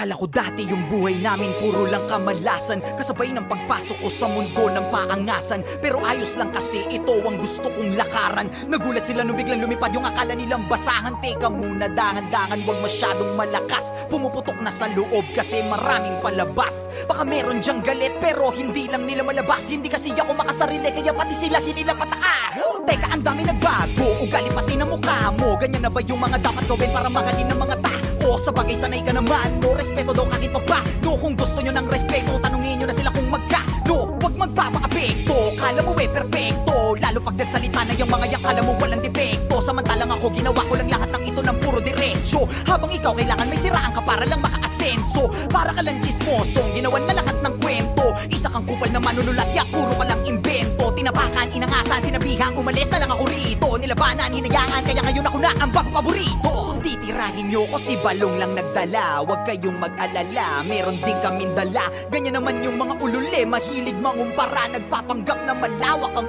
Akala ko dati yung buhay namin puro lang kamalasan, kasabay ng pagpasok ko sa mundo ng paangasan. Pero ayos lang kasi ito ang gusto kong lakaran. Nagulat sila nung biglang lumipad yung akala nilang basahan. Teka muna, dahan-dahan, wag masyadong malakas. Pumuputok na sa loob kasi maraming palabas. Baka meron dyang galit pero hindi lang nila malabas. Hindi kasi ako makasarili kaya pati sila hinila pataas. Teka, ang dami nagbago, ugali pati na mukha mo. Ganyan na ba yung mga dapat gawin para mahalin ng mga tao? Sa bagay sanay ka naman, no respeto daw kahit pa ba. No, kung gusto nyo ng respeto, tanungin nyo na sila kung magkano. Huwag magpapaapekto, kala mo perfecto. Lalo pag nagsalita na yung mga yak, kala mo walang depekto. Samantalang ako, ginawa ko lang lahat ng ito ng puro diretsyo. Habang ikaw kailangan may siraan ka para lang makaasenso. Para ka lang chismosong, ginawan na lahat ng kwento. Isa kang kupal na manunulat, yak puro ka lang imbento. Tinapakan, inangasan, sinabihan, umalis na lang ako rito. Nilabanan, hinayaan, kaya ngayon ako na ang bago paborito. Titirahin nyo ko si Balong lang nagdala. Huwag kayong mag-alala, meron din kaming dala. Ganyan naman yung mga ulule, mahilig mangumpara. Nagpapanggap na malawak ang